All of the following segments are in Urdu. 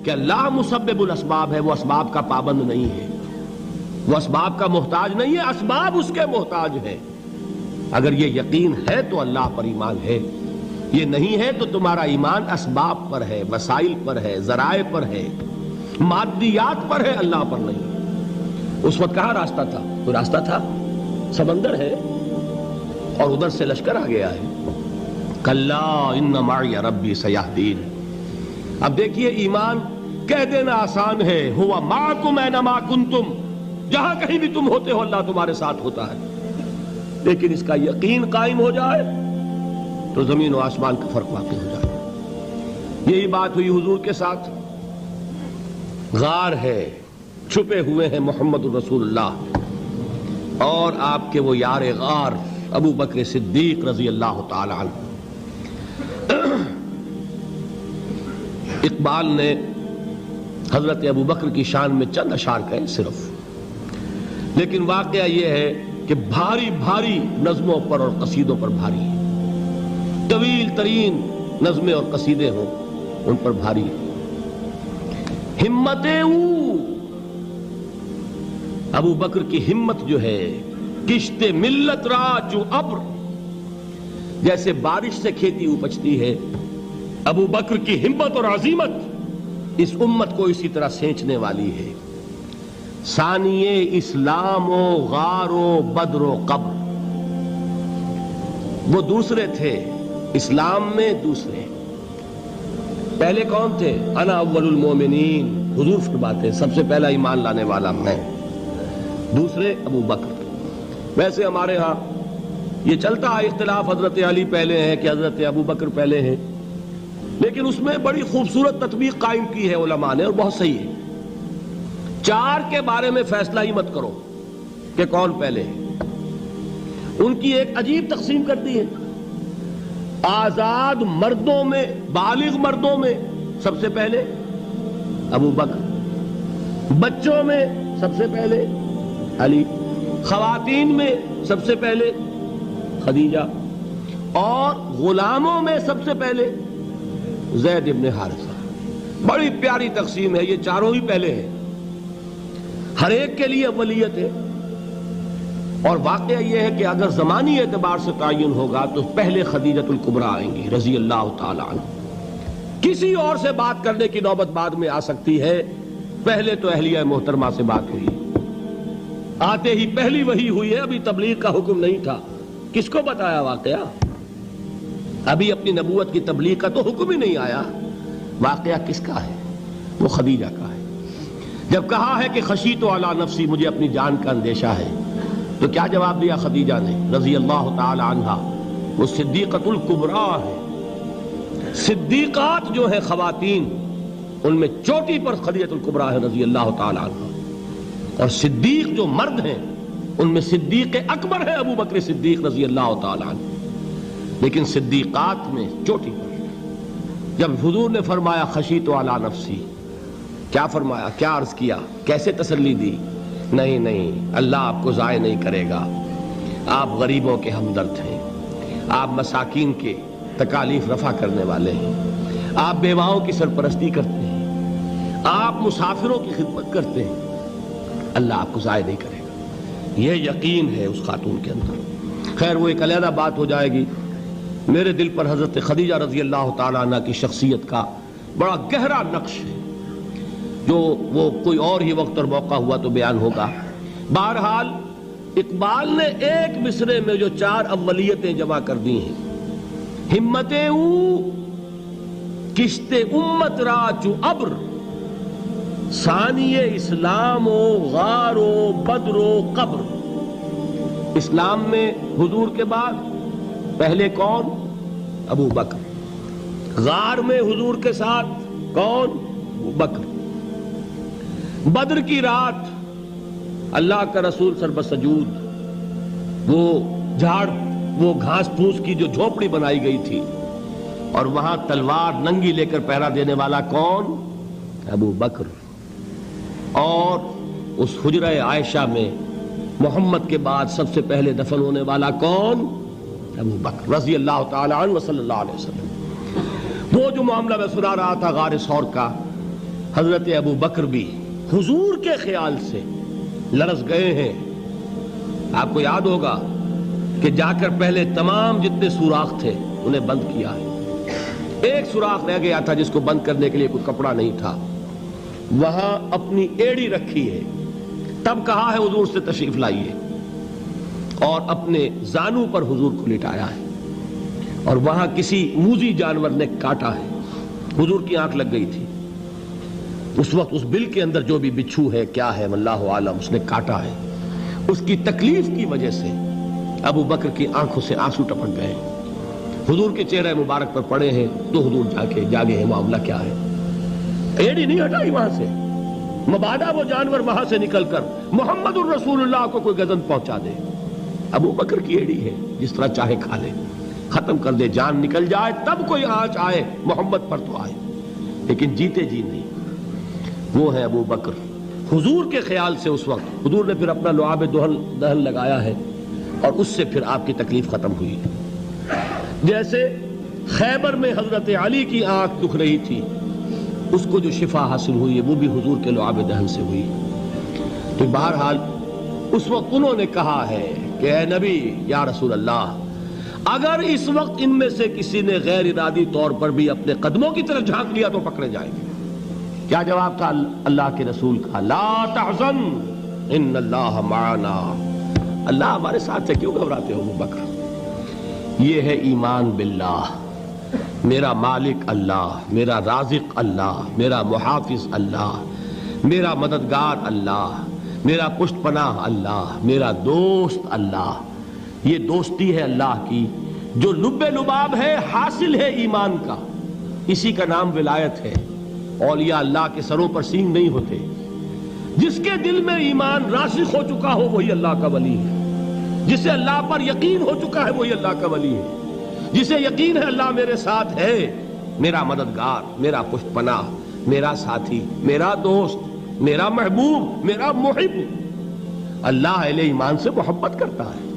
کہ اللہ مسبب الاسباب ہے، وہ اسباب کا پابند نہیں ہے، وہ اسباب کا محتاج نہیں ہے، اسباب اس کے محتاج ہیں۔ اگر یہ یقین ہے تو اللہ پر ایمان ہے، یہ نہیں ہے تو تمہارا ایمان اسباب پر ہے، وسائل پر ہے، ذرائع پر ہے، مادیات پر ہے، اللہ پر نہیں۔ اس وقت کہاں راستہ تھا؟ کوئی راستہ تھا؟ سمندر ہے اور ادھر سے لشکر آ گیا ہے۔ کلا ان معی ربی سیہدین۔ اب دیکھیے ایمان کہہ دینا آسان ہے، ہوا معکم اینما کنتم، جہاں کہیں بھی تم ہوتے ہو اللہ تمہارے ساتھ ہوتا ہے، لیکن اس کا یقین قائم ہو جائے تو زمین و آسمان کا فرق واقع ہو جائے۔ یہی بات ہوئی حضور کے ساتھ۔ غار ہے، چھپے ہوئے ہیں محمد الرسول اللہ اور آپ کے وہ یار غار ابو بکر صدیق رضی اللہ تعالی عنہ۔ اقبال نے حضرت ابو بکر کی شان میں چند اشعار کہے صرف، لیکن واقعہ یہ ہے کہ بھاری بھاری نظموں پر اور قصیدوں پر بھاری ہے، طویل ترین نظمیں اور قصیدے ہوں ان پر بھاری ہے۔ ہمت ابو بکر کی ہمت جو ہے، کشت ملت را جو ابر، جیسے بارش سے کھیتی اپجتی ہے، ابو بکر کی ہمت اور عزیمت اس امت کو اسی طرح سینچنے والی ہے۔ ثانیے اسلام و غار و بدر و قبر، وہ دوسرے تھے اسلام میں، دوسرے پہلے کون تھے؟ انا اول المومنین، حضور فرماتے ہیں سب سے پہلا ایمان لانے والا میں، دوسرے ابو بکر۔ ویسے ہمارے ہاں یہ چلتا ہے اختلاف، حضرت علی پہلے ہیں کہ حضرت ابو بکر پہلے ہیں، لیکن اس میں بڑی خوبصورت تطبیق قائم کی ہے علماء نے اور بہت صحیح ہے۔ چار کے بارے میں فیصلہ ہی مت کرو کہ کون پہلے ہے، ان کی ایک عجیب تقسیم کر دی ہے۔ آزاد مردوں میں، بالغ مردوں میں سب سے پہلے ابو بکر، بچوں میں سب سے پہلے علی، خواتین میں سب سے پہلے خدیجہ، اور غلاموں میں سب سے پہلے زید ابن حارثہ۔ بڑی پیاری تقسیم ہے، یہ چاروں ہی پہلے ہیں، ہر ایک کے لیے اولیت ہے۔ اور واقعہ یہ ہے کہ اگر زمانی اعتبار سے تعین ہوگا تو پہلے خدیجۃ الکبریٰ آئیں گی رضی اللہ تعالی عنہ۔ کسی اور سے بات کرنے کی نوبت بعد میں آ سکتی ہے، پہلے تو اہلیہ محترمہ سے بات ہوئی، آتے ہی پہلی وحی ہوئی ہے، ابھی تبلیغ کا حکم نہیں تھا۔ کس کو بتایا واقعہ؟ ابھی اپنی نبوت کی تبلیغ کا تو حکم ہی نہیں آیا۔ واقعہ کس کا ہے؟ وہ خدیجہ کا ہے۔ جب کہا ہے کہ خشیت علی نفسی، مجھے اپنی جان کا اندیشہ ہے، تو کیا جواب دیا خدیجہ نے رضی اللہ تعالی عنہا؟ وہ صدیقۃ الکبریٰ ہے۔ صدیقات جو ہے خواتین، ان میں چوٹی پر خدیجۃ الکبریٰ ہے رضی اللہ تعالی عنہا، اور صدیق جو مرد ہیں ان میں صدیق اکبر ہے ابو بکر صدیق رضی اللہ تعالی عنہ، لیکن صدیقات میں چوٹی پر۔ جب حضور نے فرمایا خشیت علی نفسی، کیا فرمایا؟ کیا عرض کیا؟ کیسے تسلی دی؟ نہیں نہیں، اللہ آپ کو ضائع نہیں کرے گا، آپ غریبوں کے ہمدرد ہیں، آپ مساکین کے تکالیف رفع کرنے والے ہیں، آپ بیواؤں کی سرپرستی کرتے ہیں، آپ مسافروں کی خدمت کرتے ہیں، اللہ آپ کو ضائع نہیں کرے گا۔ یہ یقین ہے اس خاتون کے اندر۔ خیر وہ ایک علیحدہ بات ہو جائے گی۔ میرے دل پر حضرت خدیجہ رضی اللہ تعالیٰ عنہ کی شخصیت کا بڑا گہرا نقش ہے، جو وہ کوئی اور ہی وقت اور موقع ہوا تو بیان ہوگا۔ بہرحال اقبال نے ایک مصرے میں جو چار اولیتیں جمع کر دی ہیں، ہمتیں کشت امت را چو ابر، ثانی اسلام و غار و بدر و قبر۔ اسلام میں حضور کے بعد پہلے کون؟ ابو بکر۔ غار میں حضور کے ساتھ کون؟ ابو بکر۔ بدر کی رات اللہ کا رسول سربسجود، وہ جھاڑ، وہ گھاس پھوس کی جو جھوپڑی بنائی گئی تھی، اور وہاں تلوار ننگی لے کر پہرا دینے والا کون؟ ابو بکر۔ اور اس حجرہ عائشہ میں محمد کے بعد سب سے پہلے دفن ہونے والا کون؟ ابو بکر رضی اللہ تعالی عنہ وصلی اللہ علیہ وسلم۔ وہ جو معاملہ میں سنا رہا تھا غار ثور کا، حضرت ابو بکر بھی حضور کے خیال سے لرز گئے ہیں. آپ کو یاد ہوگا کہ جا کر پہلے تمام جتنے سوراخ تھے انہیں بند کیا ہے. ایک سوراخ رہ گیا تھا جس کو بند کرنے کے لیے کوئی کپڑا نہیں تھا. وہاں اپنی ایڑی رکھی ہے. تب کہا ہے حضور سے تشریف لائیے, اور اپنے زانو پر حضور کو لٹایا ہے. اور وہاں کسی موذی جانور نے کاٹا ہے. حضور کی آنکھ لگ گئی تھی. اس وقت اس بل کے اندر جو بھی بچھو ہے کیا ہے واللہ عالم, اس نے کاٹا ہے. اس کی تکلیف کی وجہ سے ابو بکر کی آنکھوں سے آنسو ٹپک گئے. حضور کے چہرے مبارک پر پڑے ہیں تو حضور جاگے ہیں, معاملہ کیا ہے. ایڑی نہیں ہٹائی وہاں سے, مبادا وہ جانور وہاں سے نکل کر محمد الرسول اللہ کو کوئی گزن پہنچا دے. ابو بکر کی ایڑی ہے, جس طرح چاہے کھا لے, ختم کر دے, جان نکل جائے تب کوئی آنچ آئے محمد پر تو آئے, لیکن جیتے جی نہیں. وہ ہے ابو بکر حضور کے خیال سے. اس وقت حضور نے پھر اپنا لعاب دہن لگایا ہے, اور اس سے پھر آپ کی تکلیف ختم ہوئی. جیسے خیبر میں حضرت علی کی آنکھ دکھ رہی تھی, اس کو جو شفا حاصل ہوئی ہے وہ بھی حضور کے لعاب دہن سے ہوئی. تو بہرحال اس وقت انہوں نے کہا ہے کہ اے نبی یا رسول اللہ, اگر اس وقت ان میں سے کسی نے غیر ارادی طور پر بھی اپنے قدموں کی طرف جھانک لیا تو پکڑے جائیں گے. کیا جواب تھا اللہ کے رسول کا؟ لا تحزن ان اللہ معنا. اللہ ہمارے ساتھ ہے, کیوں گھبراتے ہو ابو بکر. یہ ہے ایمان باللہ, میرا مالک اللہ, میرا رازق اللہ, میرا محافظ اللہ, میرا مددگار اللہ, میرا پشت پناہ اللہ, میرا دوست اللہ. یہ دوستی ہے اللہ کی جو لب لباب ہے, حاصل ہے ایمان کا. اسی کا نام ولایت ہے. اولیاء اللہ کے سروں پر سینگ نہیں ہوتے. جس کے دل میں ایمان راسخ ہو چکا ہو وہی اللہ کا ولی ہے. جسے اللہ پر یقین ہو چکا ہے وہی اللہ کا ولی ہے. جسے یقین ہے اللہ میرے ساتھ ہے, میرا مددگار, میرا پشت پناہ, میرا ساتھی, میرا دوست, میرا محبوب, میرا محب. اللہ اہل ایمان سے محبت کرتا ہے.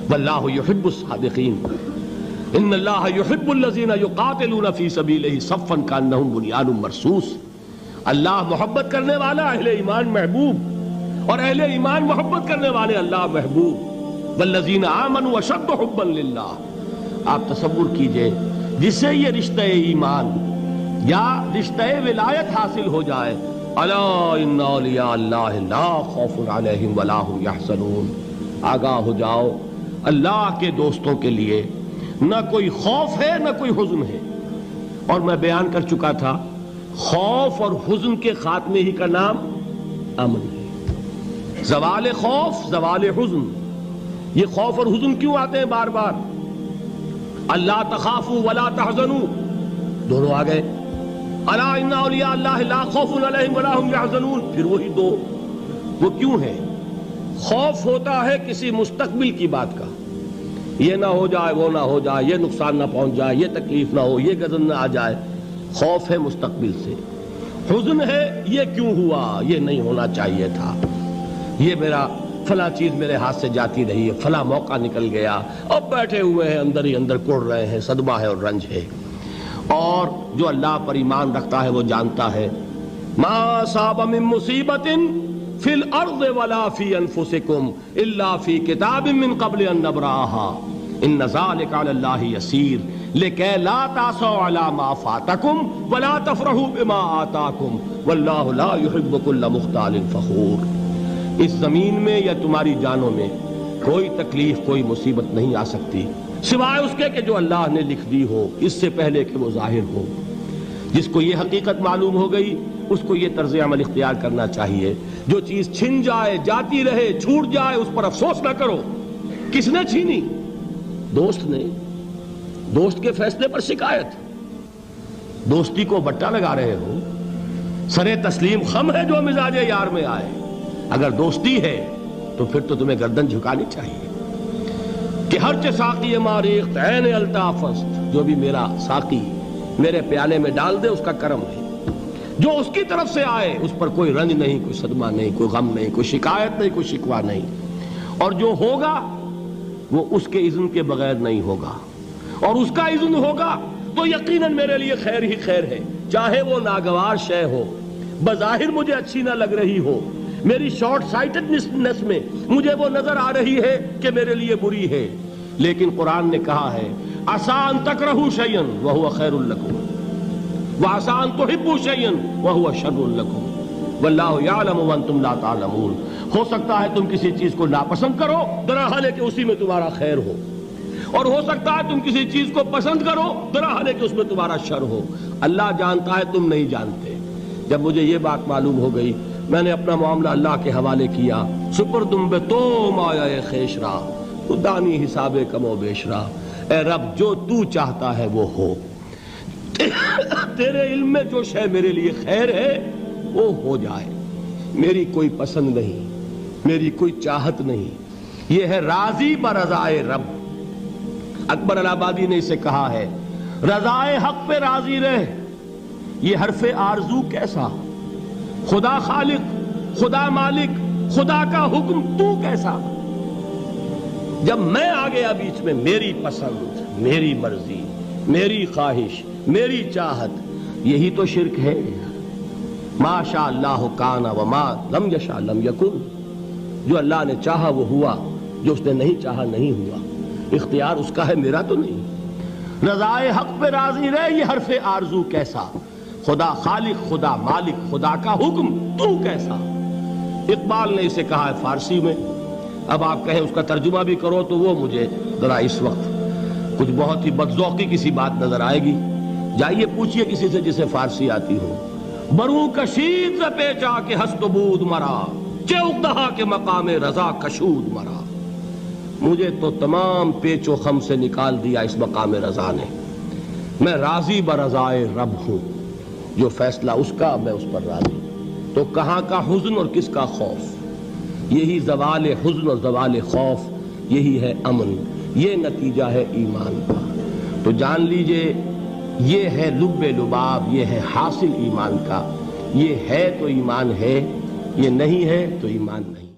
واللہ یحب الصادقین. ان اللہ یحب الذین یقاتلون فی سبیلہ صفا کانہم بنیان مرصوص. اللہ محبت کرنے والا, اہل ایمان محبوب, اور اہل ایمان محبت کرنے والے اللہ محبوب. والذین آمنوا اشد حبا للہ. آپ تصور کیجئے جسے یہ رشتہ ایمان یا رشتہ ولایت حاصل ہو جائے, الا ان اولیاء اللہ لا خوف علیہم ولا هم یحزنون. آگاہ ہو جاؤ, اللہ کے دوستوں کے لیے نہ کوئی خوف ہے نہ کوئی حزن ہے. اور میں بیان کر چکا تھا, خوف اور حزن کے خاتمے ہی کا نام امن ہے. زوال خوف, زوال حزن. یہ خوف اور حزن کیوں آتے ہیں بار بار؟ اللہ تخافوا ولا تحزنوا, دونوں آ گئے. الا ان اولیاء اللہ لا خوف علیہم ولا هم یحزنون, پھر وہی دو. وہ کیوں ہے؟ خوف ہوتا ہے کسی مستقبل کی بات کا, یہ نہ ہو جائے, وہ نہ ہو جائے, یہ نقصان نہ پہنچ جائے, یہ تکلیف نہ ہو, یہ غضب نہ آ جائے. خوف ہے مستقبل سے. حزن ہے یہ کیوں ہوا, یہ نہیں ہونا چاہیے تھا, یہ میرا فلاں چیز میرے ہاتھ سے جاتی رہی ہے, فلاں موقع نکل گیا, اب بیٹھے ہوئے ہیں اندر ہی اندر کڑ رہے ہیں, صدمہ ہے اور رنج ہے. اور جو اللہ پر ایمان رکھتا ہے وہ جانتا ہے ما اصاب من مصیبت فی الارض ولا فی انفسکم الا فی کتاب من قبل ان نبرأها ان ذلک علی اللہ یسیر لکی لا تعصوا علی ما فاتکم ولا تفرحوا بما آتاکم واللہ لا یحب کل مختال فخور. اس زمین میں یا تمہاری جانوں میں کوئی تکلیف, کوئی مصیبت نہیں آ سکتی سوائے اس کے کہ جو اللہ نے لکھ دی ہو, اس سے پہلے کہ وہ ظاہر ہو. جس کو یہ حقیقت معلوم ہو گئی اس کو یہ طرز عمل اختیار کرنا چاہیے. جو چیز چھن جائے, جاتی رہے, چھوٹ جائے, اس پر افسوس نہ کرو. کس نے چھینی؟ دوست نے. دوست کے فیصلے پر شکایت. دوستی کو بٹا لگا رہے ہو, سرے تسلیم خم ہے جو مزاج یار میں آئے. اگر دوستی ہے تو پھر تو تمہیں گردن جھکانی چاہیے کہ ہر ساقی ماریخت عین الطافست, جو بھی میرا ساقی میرے پیالے میں ڈال دے اس کا کرم ہے. جو اس کی طرف سے آئے اس پر کوئی رنج نہیں, کوئی صدمہ نہیں, کوئی غم نہیں, کوئی شکایت نہیں, کوئی شکوہ نہیں. اور جو ہوگا وہ اس کے اذن کے بغیر نہیں ہوگا, اور اس کا اذن ہوگا تو یقیناً میرے لیے خیر ہی خیر ہے, چاہے وہ ناگوار شے ہو, بظاہر مجھے اچھی نہ لگ رہی ہو، میری شارٹ سائٹڈنس میں مجھے وہ نظر آ رہی ہے کہ میرے لیے بری ہے، لیکن قرآن نے کہا ہے عسیٰ ان تکرہوا شیئا وہو خیر لکم وعسیٰ ان تحبوا شیئا وہو شر لکم واللہ یعلم وانتم لا تعلمون۔ ہو سکتا ہے تم کسی چیز کو ناپسند کرو درحال ہے کہ اسی میں تمہارا خیر ہو، اور ہو سکتا ہے تم کسی چیز کو پسند کرو درحال ہے کہ اس میں تمہارا شر ہو۔ اللہ جانتا ہے، تم نہیں جانتے۔ جب مجھے یہ بات معلوم ہو گئی، میں نے اپنا معاملہ اللہ کے حوالے کیا۔ سپردم بے تو مایا خیش را تو دانی حساب کم و بیش را، اے رب جو تو چاہتا ہے وہ ہو، تیرے علم میں جو شے میرے لیے خیر ہے وہ ہو جائے، میری کوئی پسند نہیں، میری کوئی چاہت نہیں، یہ ہے راضی برضائے رب۔ اکبر الہ آبادی نے اسے کہا ہے رضائے حق پہ راضی رہ، یہ حرف آرزو کیسا، خدا خالق، خدا مالک، خدا کا حکم تو کیسا۔ جب میں آ گیا بیچ میں، میری پسند، میری مرضی، میری خواہش، میری چاہت، یہی تو شرک ہے۔ ما شاء اللہ کان وما لم یشاء لم یکن، جو اللہ نے چاہا وہ ہوا، جو اس نے نہیں چاہا نہیں ہوا، اختیار اس کا ہے، میرا تو نہیں۔ رضائے حق پہ راضی رہ، یہ حرف آرزو کیسا، خدا خالق، خدا مالک، خدا کا حکم تو کیسا۔ اقبال نے اسے کہا ہے فارسی میں، اب آپ کہیں اس کا ترجمہ بھی کرو تو وہ مجھے ذرا اس وقت کچھ بہت ہی بدذوقی کسی بات نظر آئے گی۔ جائیے پوچھئے کسی سے جسے فارسی آتی ہو، بروں کشید ز پیچا کے ہست و بود مرا، چے اقدہا کے مقام رضا کشود مرا۔ مجھے تو تمام پیچ و خم سے نکال دیا اس مقام رضا نے، میں راضی برضائے رب ہوں، جو فیصلہ اس کا میں اس پر راضی۔ تو کہاں کا حزن اور کس کا خوف، یہی زوال حزن اور زوال خوف، یہی ہے امن، یہ نتیجہ ہے ایمان کا۔ تو جان لیجئے یہ ہے لب لباب، یہ ہے حاصل ایمان کا، یہ ہے تو ایمان ہے، یہ نہیں ہے تو ایمان نہیں۔